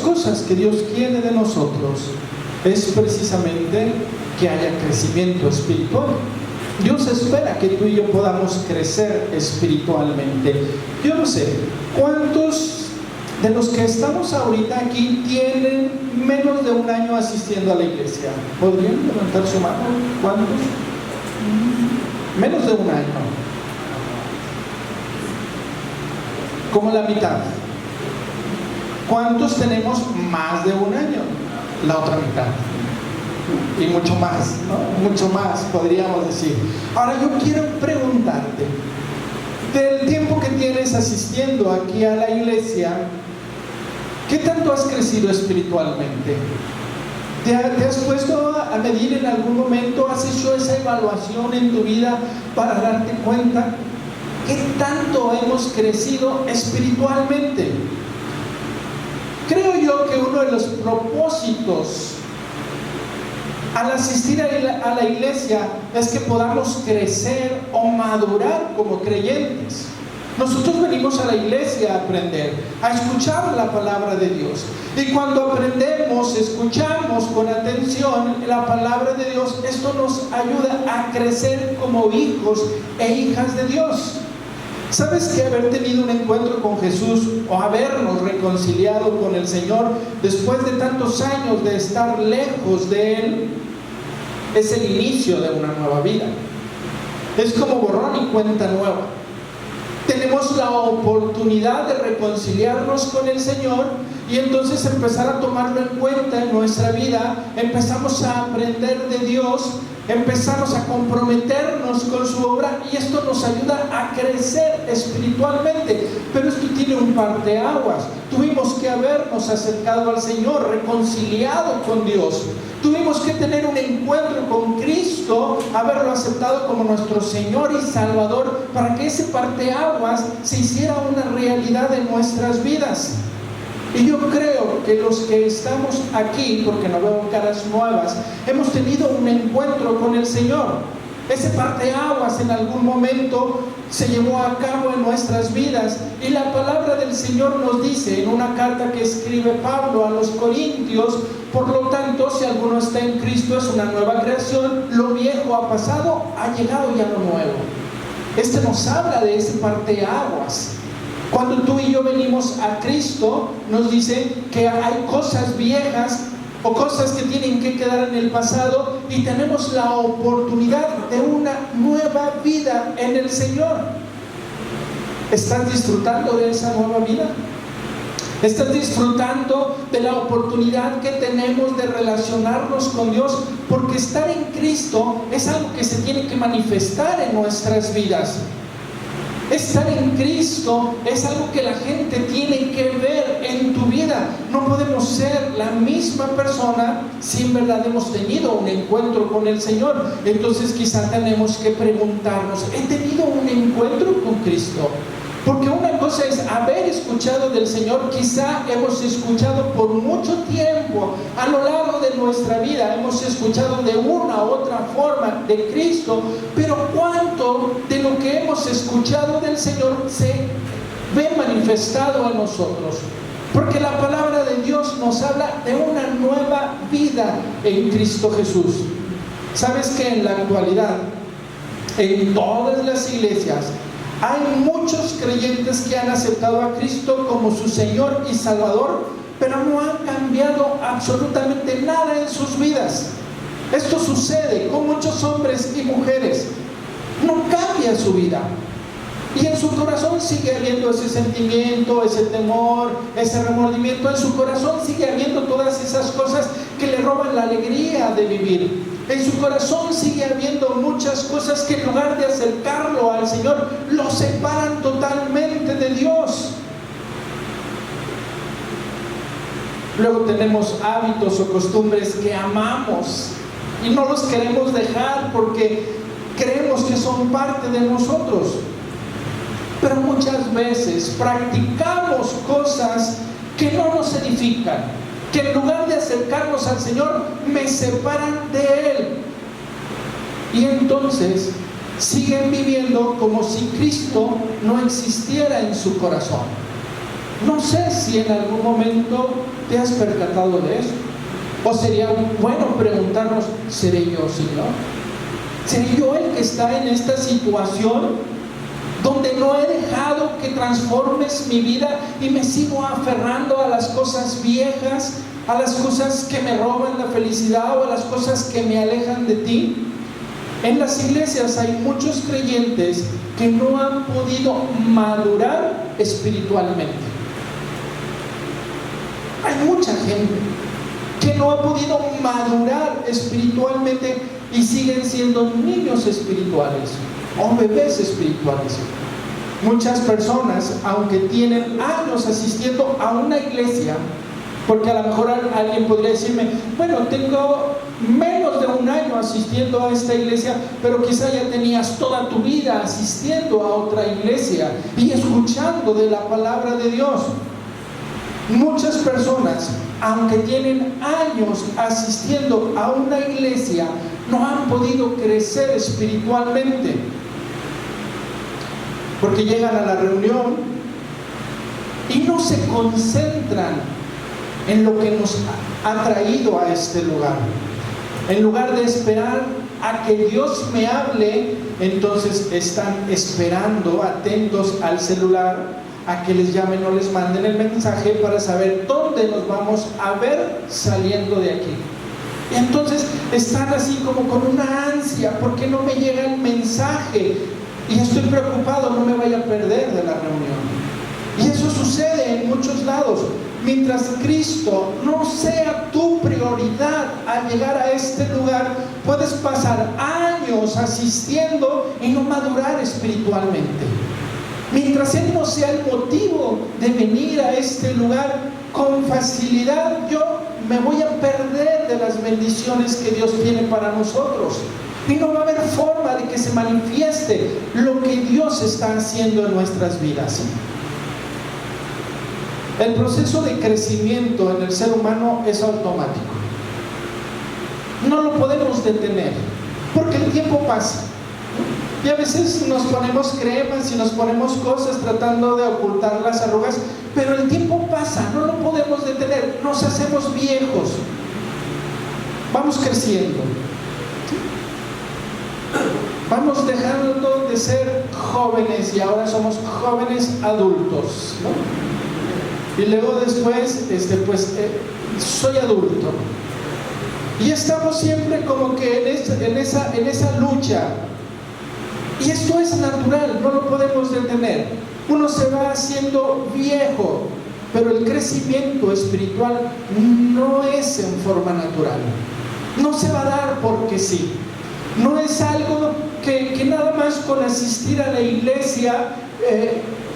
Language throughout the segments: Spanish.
cosas que Dios quiere de nosotros es precisamente que haya crecimiento espiritual. Dios espera que tú y yo podamos crecer espiritualmente. Yo no sé, ¿cuántos de los que estamos ahorita aquí tienen menos de un año asistiendo a la iglesia? ¿Podrían levantar su mano? ¿Cuántos? Menos de un año. Como la mitad. ¿Cuántos tenemos más de un año? La otra mitad. Y mucho más, ¿no? Mucho más, podríamos decir. Ahora yo quiero preguntarte, del tiempo que tienes asistiendo aquí a la iglesia, ¿qué tanto has crecido espiritualmente? ¿Te has puesto a medir en algún momento? ¿Has hecho esa evaluación en tu vida para darte cuenta qué tanto hemos crecido espiritualmente? Creo yo que uno de los propósitos al asistir a la iglesia es que podamos crecer o madurar como creyentes. Nosotros venimos a la iglesia a aprender, a escuchar la palabra de Dios. Y cuando aprendemos, escuchamos con atención la palabra de Dios, esto nos ayuda a crecer como hijos e hijas de Dios. ¿Sabes que haber tenido un encuentro con Jesús o habernos reconciliado con el Señor después de tantos años de estar lejos de Él es el inicio de una nueva vida? Es como borrón y cuenta nueva. Tenemos la oportunidad de reconciliarnos con el Señor y entonces empezar a tomarlo en cuenta en nuestra vida. Empezamos a aprender de Dios, empezamos a comprometernos con su obra y esto nos ayuda a crecer espiritualmente. Pero esto tiene un parteaguas. Tuvimos que habernos acercado al Señor, reconciliado con Dios. Tuvimos que tener un encuentro con Cristo, haberlo aceptado como nuestro Señor y Salvador, para que ese parteaguas se hiciera una realidad en nuestras vidas. Y yo creo que los que estamos aquí, porque no veo caras nuevas, hemos tenido un encuentro con el Señor. Ese parteaguas en algún momento se llevó a cabo en nuestras vidas. Y la palabra del Señor nos dice en una carta que escribe Pablo a los Corintios: por lo tanto, si alguno está en Cristo, es una nueva creación, lo viejo ha pasado, ha llegado ya lo nuevo. Este nos habla de ese parteaguas. Cuando tú y yo venimos a Cristo, nos dice que hay cosas viejas o cosas que tienen que quedar en el pasado y tenemos la oportunidad de una nueva vida en el Señor. ¿Estás disfrutando de esa nueva vida? ¿Estás disfrutando de la oportunidad que tenemos de relacionarnos con Dios? Porque estar en Cristo es algo que se tiene que manifestar en nuestras vidas. Estar en Cristo es algo que la gente tiene que ver en tu vida. No podemos ser la misma persona si en verdad hemos tenido un encuentro con el Señor. Entonces quizá tenemos que preguntarnos: ¿he tenido un encuentro con Cristo? Porque una cosa es haber escuchado del Señor, quizá hemos escuchado por mucho tiempo, a lo largo de nuestra vida, hemos escuchado de una u otra forma de Cristo, pero ¿cuánto de lo que hemos escuchado del Señor se ve manifestado en nosotros? Porque la palabra de Dios nos habla de una nueva vida en Cristo Jesús. ¿Sabes que en la actualidad, en todas las iglesias, hay muchos creyentes que han aceptado a Cristo como su Señor y Salvador, pero no han cambiado absolutamente nada en sus vidas? Esto sucede con muchos hombres y mujeres. No cambia su vida. Y en su corazón sigue habiendo ese sentimiento, ese temor, ese remordimiento. En su corazón sigue habiendo todas esas cosas que le roban la alegría de vivir. En su corazón sigue habiendo muchas cosas que en lugar de acercarlo al Señor, lo separan totalmente de Dios. Luego tenemos hábitos o costumbres que amamos y no los queremos dejar porque creemos que son parte de nosotros. Pero muchas veces practicamos cosas que no nos edifican, que en lugar de acercarnos al Señor, me separan de Él. Y entonces siguen viviendo como si Cristo no existiera en su corazón. No sé si en algún momento te has percatado de eso. O sería bueno preguntarnos, ¿seré yo, Señor? ¿Seré yo el que está en esta situación donde no he dejado que transformes mi vida y me sigo aferrando a las cosas viejas, a las cosas que me roban la felicidad o a las cosas que me alejan de ti? En las iglesias hay muchos creyentes que no han podido madurar espiritualmente. Hay mucha gente que no ha podido madurar espiritualmente y siguen siendo niños espirituales o bebés espirituales. Muchas personas, aunque tienen años asistiendo a una iglesia, porque a lo mejor alguien podría decirme, bueno, tengo menos de un año asistiendo a esta iglesia, pero quizá ya tenías toda tu vida asistiendo a otra iglesia y escuchando de la palabra de Dios. Muchas personas, aunque tienen años asistiendo a una iglesia, no han podido crecer espiritualmente, porque llegan a la reunión y no se concentran en lo que nos ha traído a este lugar. En lugar de esperar a que Dios me hable, entonces están esperando, atentos al celular, a que les llamen o les manden el mensaje para saber dónde nos vamos a ver saliendo de aquí. Y entonces están así como con una ansia, porque no me llega el mensaje y estoy preocupado, no me vaya a perder de la reunión. Y eso sucede en muchos lados. Mientras Cristo no sea tu prioridad al llegar a este lugar, puedes pasar años asistiendo y no madurar espiritualmente. Mientras Él no sea el motivo de venir a este lugar, con facilidad yo me voy a perder de las bendiciones que Dios tiene para nosotros. Y no va a haber forma de que se manifieste lo que Dios está haciendo en nuestras vidas. El proceso de crecimiento en el ser humano es automático. No lo podemos detener, porque el tiempo pasa. Y a veces nos ponemos cremas y nos ponemos cosas tratando de ocultar las arrugas, pero el tiempo pasa, no lo podemos detener, nos hacemos viejos, vamos creciendo, vamos dejando de ser jóvenes y ahora somos jóvenes adultos, ¿no? Y luego después, soy adulto. Y estamos siempre como que en esa lucha. Y esto es natural, no lo podemos detener. Uno se va haciendo viejo, pero el crecimiento espiritual no es en forma natural. No se va a dar porque sí. No es algo que nada más con asistir a la iglesia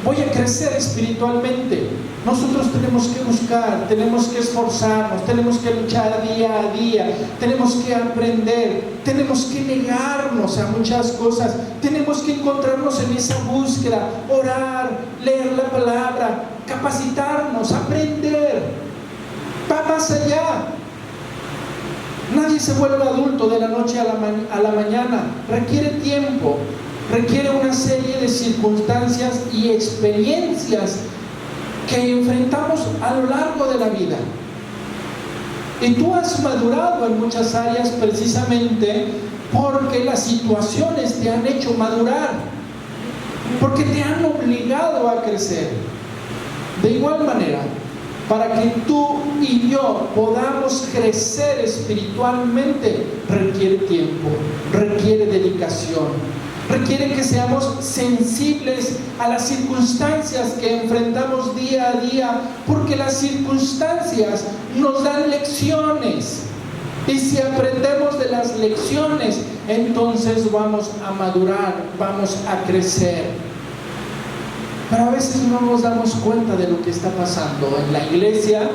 voy a crecer espiritualmente. Nosotros tenemos que buscar, tenemos que esforzarnos, tenemos que luchar día a día, tenemos que aprender, tenemos que negarnos a muchas cosas, tenemos que encontrarnos en esa búsqueda, orar, leer la palabra, capacitarnos, aprender. Va más allá. Nadie se vuelve adulto de la noche a la mañana, requiere tiempo, requiere una serie de circunstancias y experiencias que enfrentamos a lo largo de la vida. Y tú has madurado en muchas áreas precisamente porque las situaciones te han hecho madurar, porque te han obligado a crecer. De igual manera, para que tú y yo podamos crecer espiritualmente, requiere tiempo, requiere dedicación, requiere que seamos sensibles a las circunstancias que enfrentamos día a día, porque las circunstancias nos dan lecciones. Y si aprendemos de las lecciones, entonces vamos a madurar, vamos a crecer. Pero a veces no nos damos cuenta de lo que está pasando en la iglesia.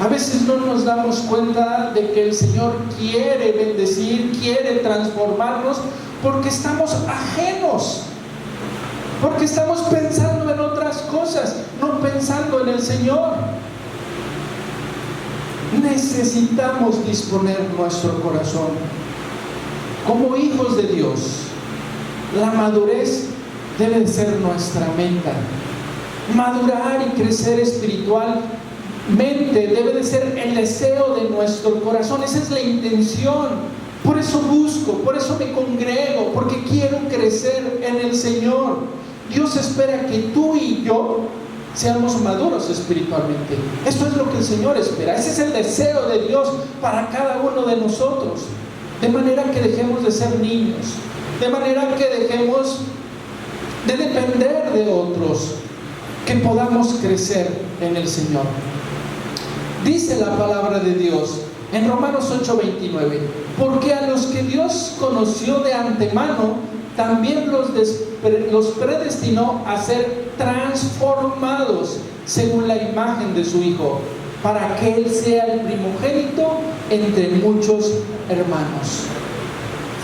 A veces no nos damos cuenta de que el Señor quiere bendecir, quiere transformarnos, porque estamos ajenos, porque estamos pensando en otras cosas, no pensando en el Señor. Necesitamos disponer nuestro corazón. Como hijos de Dios, la madurez debe ser nuestra meta. Madurar y crecer espiritualmente debe de ser el deseo de nuestro corazón. Esa es la intención. Por eso busco, por eso me congrego, porque quiero crecer en el Señor. Dios espera que tú y yo seamos maduros espiritualmente. Esto es lo que el Señor espera. Ese es el deseo de Dios para cada uno de nosotros. De manera que dejemos de ser niños, de manera que dejemos de depender de otros, que podamos crecer en el Señor. Dice la palabra de Dios en Romanos 8:29, porque a los que Dios conoció de antemano, también los predestinó a ser transformados según la imagen de su Hijo, para que Él sea el primogénito entre muchos hermanos.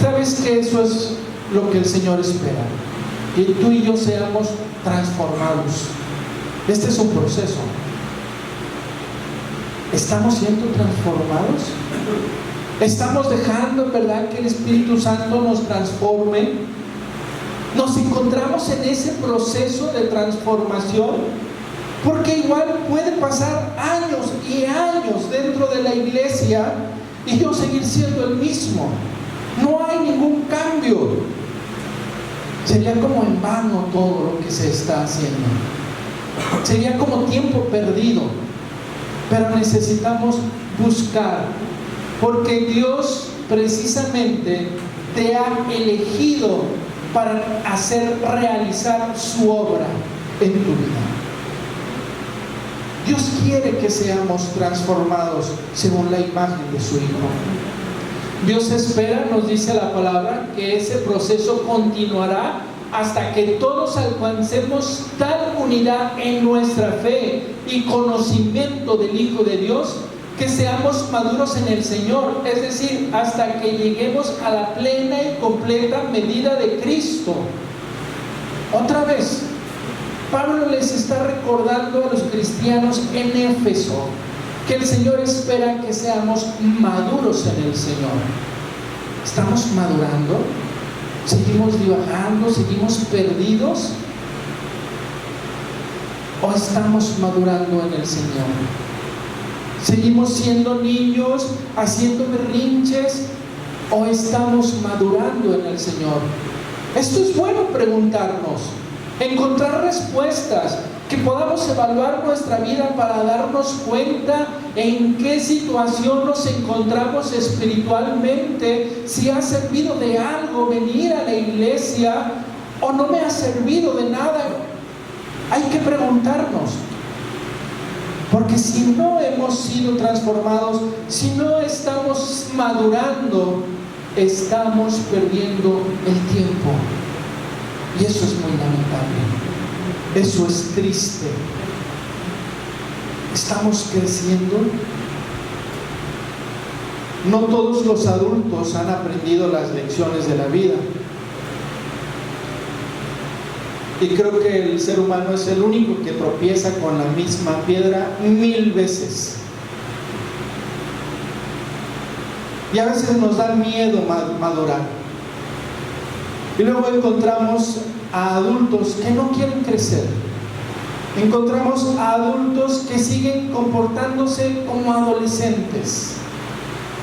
¿Sabes que eso es lo que el Señor espera? Que tú y yo seamos transformados. Este es un proceso. ¿Estamos siendo transformados? ¿Estamos dejando en verdad que el Espíritu Santo nos transforme? ¿Nos encontramos en ese proceso de transformación? Porque igual puede pasar años y años dentro de la iglesia y yo seguir siendo el mismo. No hay ningún cambio. Sería como en vano todo lo que se está haciendo. Sería como tiempo perdido. Pero necesitamos buscar, porque Dios precisamente te ha elegido para realizar su obra en tu vida. Dios quiere que seamos transformados según la imagen de su Hijo. Dios espera, nos dice la palabra, que ese proceso continuará hasta que todos alcancemos tal unidad en nuestra fe y conocimiento del Hijo de Dios, que seamos maduros en el Señor, es decir, hasta que lleguemos a la plena y completa medida de Cristo. Otra vez, Pablo les está recordando a los cristianos en Éfeso que el Señor espera que seamos maduros en el Señor. ¿Estamos madurando? ¿Seguimos divagando? ¿Seguimos perdidos? ¿O estamos madurando en el Señor? ¿Seguimos siendo niños, haciendo berrinches? ¿O estamos madurando en el Señor? Esto es bueno preguntarnos, encontrar respuestas, que podamos evaluar nuestra vida para darnos cuenta en qué situación nos encontramos espiritualmente, si ha servido de algo venir a la iglesia o no me ha servido de nada. Hay que preguntarnos, porque si no hemos sido transformados, si no estamos madurando, estamos perdiendo el tiempo, y eso es muy lamentable. Eso es triste. ¿Estamos creciendo? No todos los adultos han aprendido las lecciones de la vida. Y creo que el ser humano es el único que tropieza con la misma piedra 1000 veces. Y a veces nos da miedo madurar. Y luego encontramos a adultos que no quieren crecer. Encontramos a adultos que siguen comportándose como adolescentes,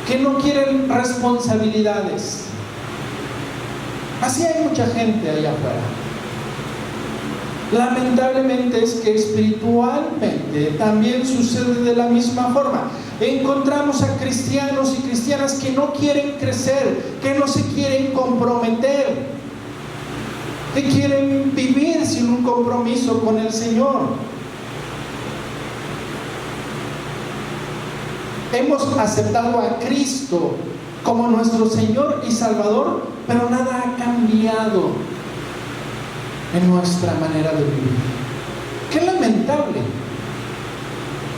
que no quieren responsabilidades. Así hay mucha gente allá afuera. Lamentablemente es que espiritualmente también sucede de la misma forma. Encontramos a cristianos y cristianas que no quieren crecer, que no se quieren comprometer, que quieren vivir sin un compromiso con el Señor. Hemos aceptado a Cristo como nuestro Señor y Salvador, pero nada ha cambiado en nuestra manera de vivir. Qué lamentable,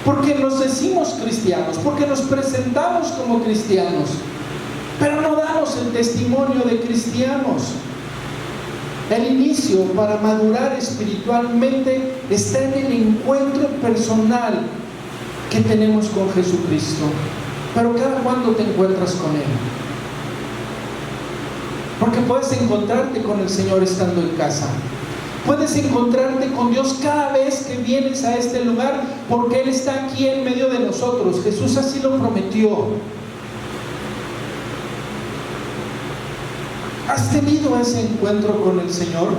porque nos decimos cristianos, porque nos presentamos como cristianos, pero no damos el testimonio de cristianos. El inicio para madurar espiritualmente está en el encuentro personal que tenemos con Jesucristo. Pero cada cuándo te encuentras con Él. Porque puedes encontrarte con el Señor estando en casa. Puedes encontrarte con Dios cada vez que vienes a este lugar, porque Él está aquí en medio de nosotros. Jesús así lo prometió. ¿Has tenido ese encuentro con el Señor?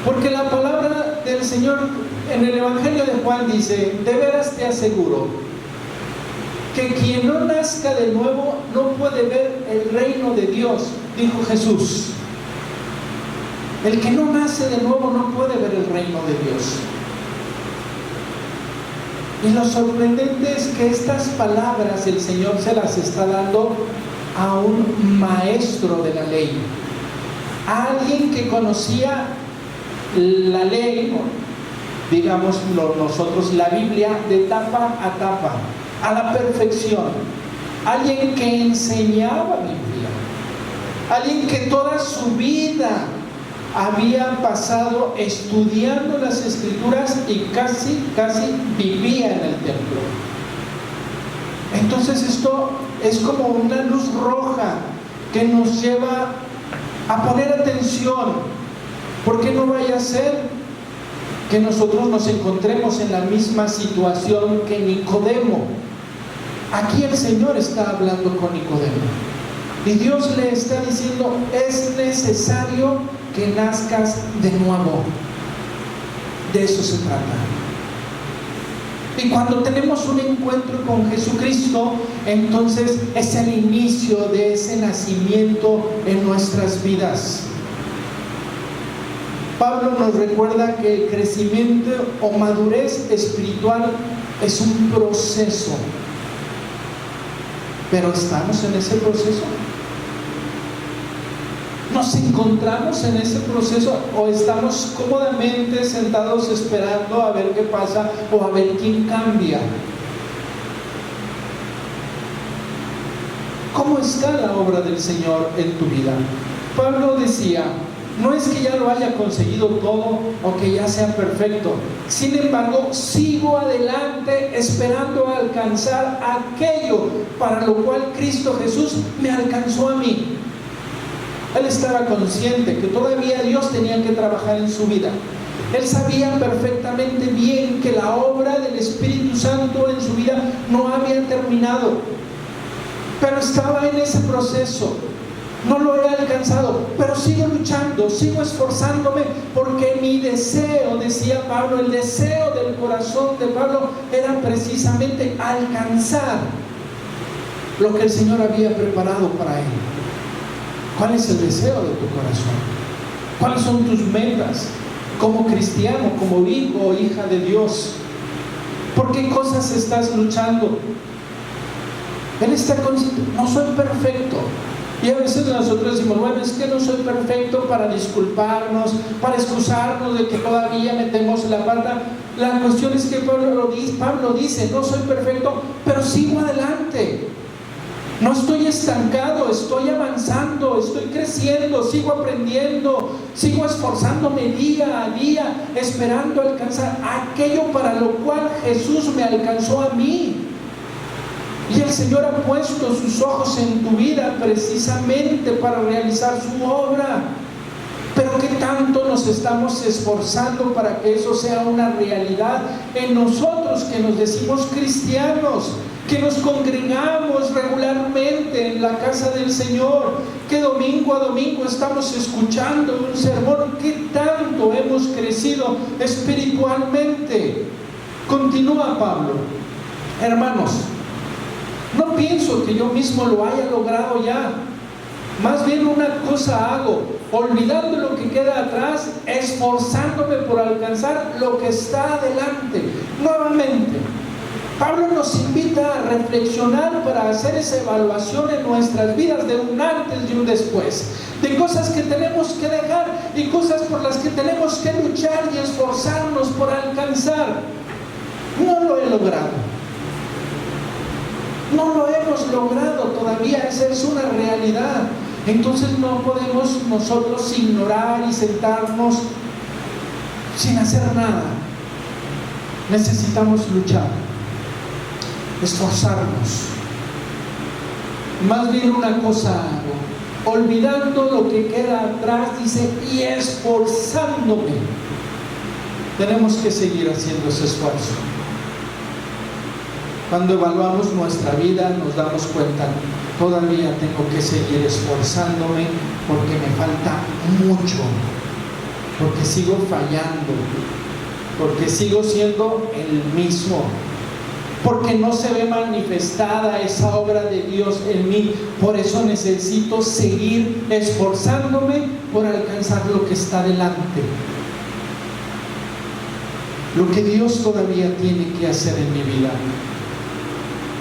Porque la palabra del Señor en el Evangelio de Juan dice: de veras te aseguro que quien no nazca de nuevo no puede ver el reino de Dios, dijo Jesús. El que no nace de nuevo no puede ver el reino de Dios. Y lo sorprendente es que estas palabras el Señor se las está dando a un maestro de la ley, a alguien que conocía la ley, digamos nosotros la Biblia, de tapa a tapa, a la perfección, alguien que enseñaba Biblia, alguien que toda su vida había pasado estudiando las Escrituras y casi vivía en el templo. Entonces esto es como una luz roja que nos lleva a poner atención, porque no vaya a ser que nosotros nos encontremos en la misma situación que Nicodemo. Aquí el Señor está hablando con Nicodemo y Dios le está diciendo: es necesario que nazcas de nuevo. De eso se trata. Y cuando tenemos un encuentro con Jesucristo, entonces es el inicio de ese nacimiento en nuestras vidas. Pablo nos recuerda que el crecimiento o madurez espiritual es un proceso. Pero ¿estamos en ese proceso? ¿Nos encontramos en ese proceso o estamos cómodamente sentados esperando a ver qué pasa o a ver quién cambia? ¿Cómo está la obra del Señor en tu vida? Pablo decía: no es que ya lo haya conseguido todo o que ya sea perfecto. Sin embargo, sigo adelante esperando alcanzar aquello para lo cual Cristo Jesús me alcanzó a mí. Él estaba consciente que todavía Dios tenía que trabajar en su vida. Él sabía perfectamente bien que la obra del Espíritu Santo en su vida no había terminado, pero estaba en ese proceso. No lo he alcanzado, pero sigo luchando, sigo esforzándome, porque mi deseo, decía Pablo, el deseo del corazón de Pablo era precisamente alcanzar lo que el Señor había preparado para él. ¿Cuál es el deseo de tu corazón? ¿Cuáles son tus metas como cristiano, como hijo o hija de Dios? ¿Por qué cosas estás luchando? Él está consciente: no soy perfecto. Y a veces nosotros decimos: bueno, es que no soy perfecto, para disculparnos, para excusarnos de que todavía metemos la pata. La cuestión es que Pablo dice: no soy perfecto, pero sigo adelante. No estoy estancado, estoy avanzando, estoy creciendo, sigo aprendiendo, sigo esforzándome día a día, esperando alcanzar aquello para lo cual Jesús me alcanzó a mí. Y el Señor ha puesto sus ojos en tu vida precisamente para realizar su obra. Pero ¿qué tanto nos estamos esforzando para que eso sea una realidad en nosotros que nos decimos cristianos, que nos congregamos regularmente en la casa del Señor, que domingo a domingo estamos escuchando un sermón? ¿Qué tanto hemos crecido espiritualmente? Continúa Pablo: hermanos, no pienso que yo mismo lo haya logrado ya. Más bien una cosa hago, olvidando lo que queda atrás, esforzándome por alcanzar lo que está adelante. Nuevamente, Pablo nos invita a reflexionar para hacer esa evaluación en nuestras vidas de un antes y un después, de cosas que tenemos que dejar y cosas por las que tenemos que luchar y esforzarnos por alcanzar. No lo he logrado. No lo hemos logrado todavía, esa es una realidad. Entonces no podemos nosotros ignorar y sentarnos sin hacer nada. Necesitamos luchar, esforzarnos. Más bien una cosa hago, olvidando lo que queda atrás, dice, y esforzándome. Tenemos que seguir haciendo ese esfuerzo. Cuando evaluamos nuestra vida nos damos cuenta, todavía tengo que seguir esforzándome porque me falta mucho, porque sigo fallando, porque sigo siendo el mismo, porque no se ve manifestada esa obra de Dios en mí. Por eso necesito seguir esforzándome por alcanzar lo que está delante, lo que Dios todavía tiene que hacer en mi vida.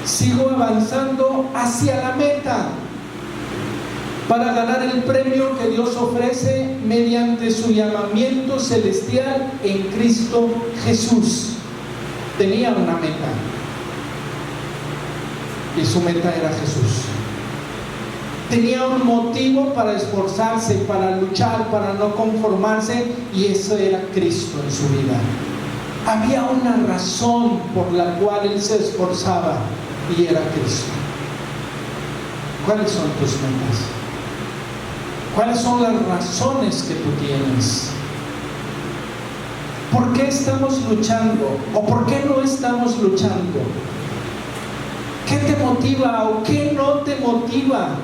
Sigo avanzando hacia la meta para ganar el premio que Dios ofrece mediante su llamamiento celestial en Cristo Jesús. Tenía una meta y su meta era Jesús. Tenía un motivo para esforzarse, para luchar, para no conformarse, y eso era Cristo en su vida. Había una razón por la cual él se esforzaba y era Cristo. ¿Cuáles son tus metas? ¿Cuáles son las razones que tú tienes? ¿Por qué estamos luchando? ¿O por qué no estamos luchando? ¿Qué te motiva o qué no te motiva?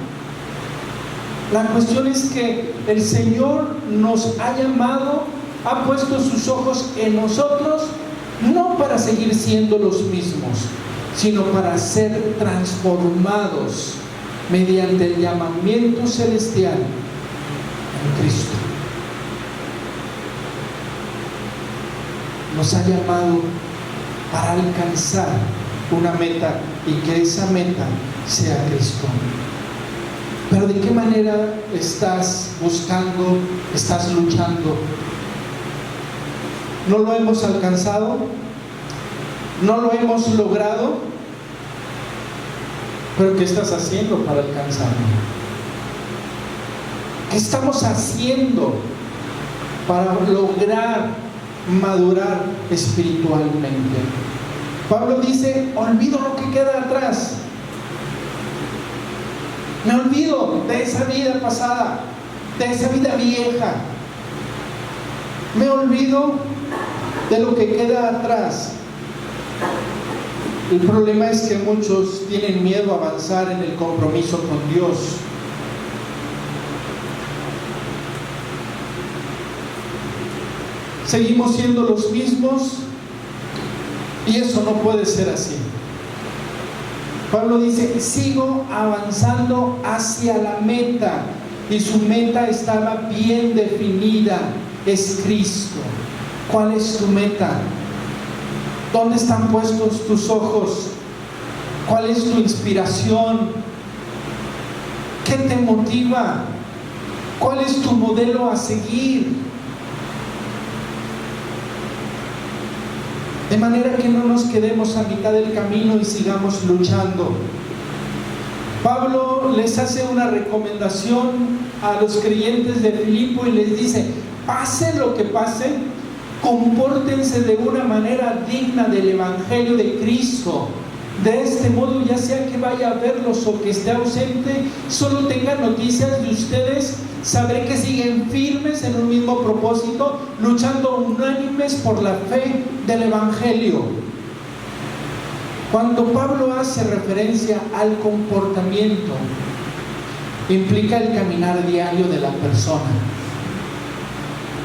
La cuestión es que el Señor nos ha llamado, ha puesto sus ojos en nosotros, no para seguir siendo los mismos, sino para ser transformados mediante el llamamiento celestial en Cristo. Nos ha llamado para alcanzar una meta y que esa meta sea Cristo. Pero ¿de qué manera estás buscando, estás luchando? ¿No lo hemos alcanzado? ¿No lo hemos logrado? ¿Pero qué estás haciendo para alcanzarlo? ¿Qué estamos haciendo para lograr madurar espiritualmente? Pablo dice, olvido lo que queda atrás. Me olvido de esa vida pasada, de esa vida vieja. Me olvido de lo que queda atrás. El problema es que muchos tienen miedo a avanzar en el compromiso con Dios. Seguimos siendo los mismos y eso no puede ser así. Pablo dice, sigo avanzando hacia la meta, y su meta estaba bien definida, es Cristo. ¿Cuál es tu meta? ¿Dónde están puestos tus ojos? ¿Cuál es tu inspiración? ¿Qué te motiva? ¿Cuál es tu modelo a seguir? De manera que no nos quedemos a mitad del camino y sigamos luchando. Pablo les hace una recomendación a los creyentes de Filipo y les dice, pase lo que pase, compórtense de una manera digna del Evangelio de Cristo. De este modo, ya sea que vaya a verlos o que esté ausente, solo tenga noticias de ustedes, sabré que siguen firmes en un mismo propósito, luchando unánimes por la fe del Evangelio. Cuando Pablo hace referencia al comportamiento, implica el caminar diario de la persona.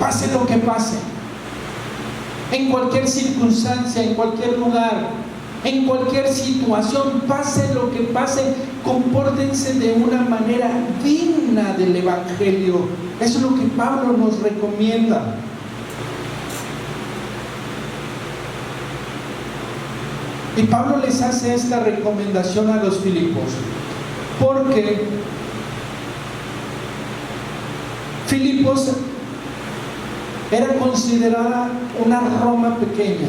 Pase lo que pase, en cualquier circunstancia, en cualquier lugar, en cualquier situación, pase lo que pase, compórtense de una manera digna del Evangelio. Eso es lo que Pablo nos recomienda. Y Pablo les hace esta recomendación a los Filipos, porque Filipos era considerada una Roma pequeña.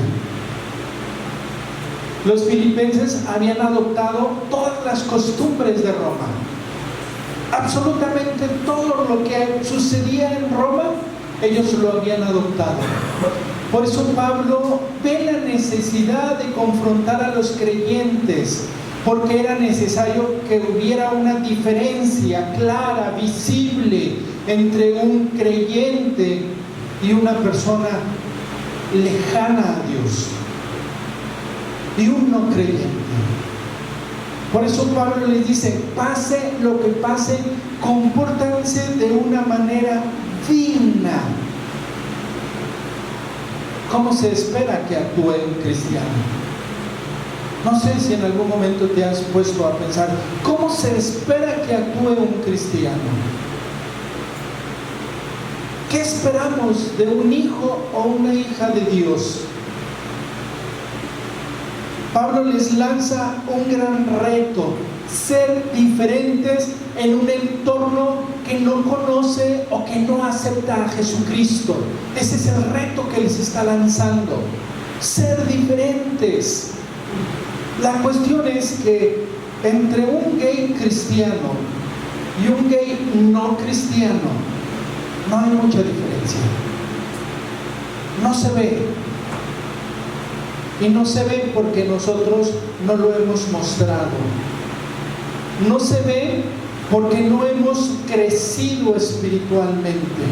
Los filipenses habían adoptado todas las costumbres de Roma. Absolutamente todo lo que sucedía en Roma, ellos lo habían adoptado. Por eso Pablo ve la necesidad de confrontar a los creyentes porque era necesario que hubiera una diferencia clara, visible, entre un creyente y una persona lejana a Dios, y un no creyente. Por eso Pablo les dice: pase lo que pase, compórtense de una manera digna. ¿Cómo se espera que actúe un cristiano? No sé si en algún momento te has puesto a pensar: ¿cómo se espera que actúe un cristiano? ¿Qué esperamos de un hijo o una hija de Dios? Pablo les lanza un gran reto: ser diferentes en un entorno que no conoce o que no acepta a Jesucristo. Ese es el reto que les está lanzando: ser diferentes. La cuestión es que entre un gay cristiano y un gay no cristiano no hay mucha diferencia. No se ve. Y no se ve porque nosotros no lo hemos mostrado. No se ve porque no hemos crecido espiritualmente.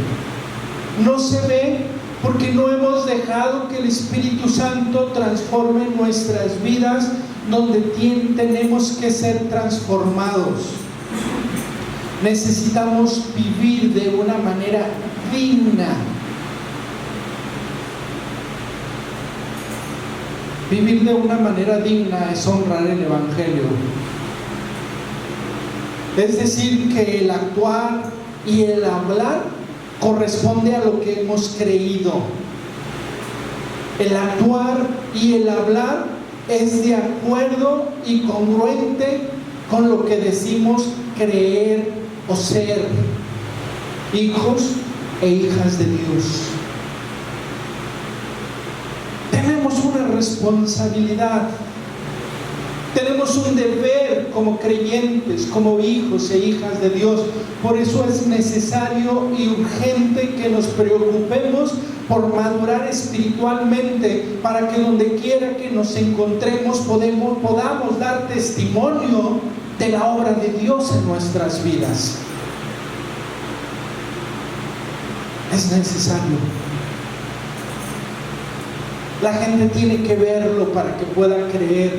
No se ve porque no hemos dejado que el Espíritu Santo transforme nuestras vidas, donde tenemos que ser transformados. Necesitamos vivir de una manera digna. Vivir de una manera digna es honrar el Evangelio. Es decir, que el actuar y el hablar corresponde a lo que hemos creído. El actuar y el hablar es de acuerdo y congruente con lo que decimos creer o ser, hijos e hijas de Dios. Tenemos una responsabilidad, tenemos un deber como creyentes, como hijos e hijas de Dios. Por eso es necesario y urgente que nos preocupemos por madurar espiritualmente, para que donde quiera que nos encontremos podamos dar testimonio de la obra de Dios en nuestras vidas. Es necesario. La gente tiene que verlo para que pueda creer.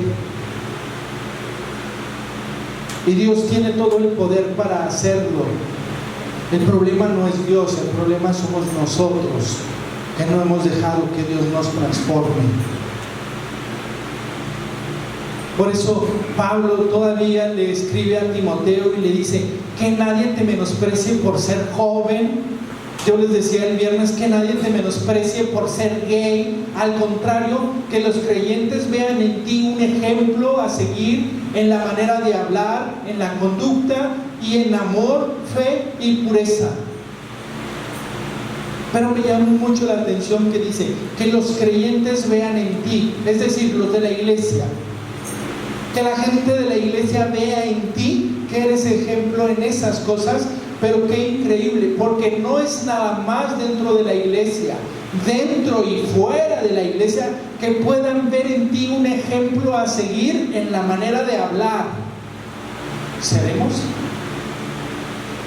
Y Dios tiene todo el poder para hacerlo. El problema no es Dios, el problema somos nosotros, que no hemos dejado que Dios nos transforme. Por eso Pablo todavía le escribe a Timoteo y le dice: que nadie te menosprecie por ser joven. Yo les decía el viernes que nadie te menosprecie por ser gay. Al contrario, que los creyentes vean en ti un ejemplo a seguir en la manera de hablar, en la conducta y en amor, fe y pureza. Pero me llama mucho la atención que dice que los creyentes vean en ti, es decir, los de la iglesia. Que la gente de la iglesia vea en ti que eres ejemplo en esas cosas. Pero qué increíble, porque no es nada más dentro de la iglesia, dentro y fuera de la iglesia, que puedan ver en ti un ejemplo a seguir en la manera de hablar. ¿Seremos?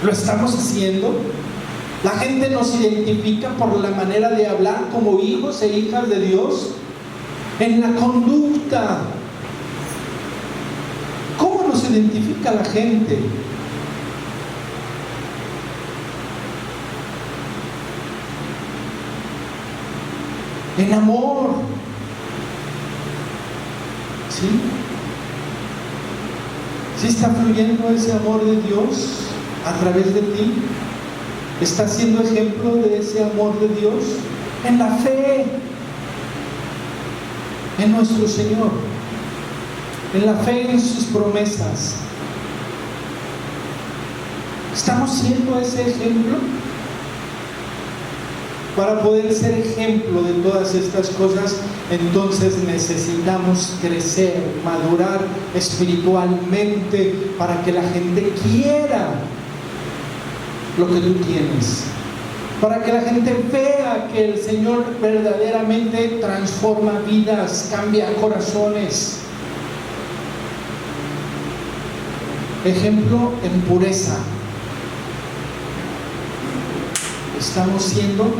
¿Lo estamos haciendo? La gente nos identifica por la manera de hablar como hijos e hijas de Dios. En la conducta, ¿cómo nos identifica la gente? En amor. ¿Sí? ¿Sí está fluyendo ese amor de Dios a través de ti? ¿Estás siendo ejemplo de ese amor de Dios? En la fe en nuestro Señor, en la fe en sus promesas. ¿Estamos siendo ese ejemplo? Para poder ser ejemplo de todas estas cosas, entonces necesitamos crecer, madurar espiritualmente, para que la gente quiera lo que tú tienes, para que la gente vea que el Señor verdaderamente transforma vidas, cambia corazones. ejemplo en pureza. Estamos siendo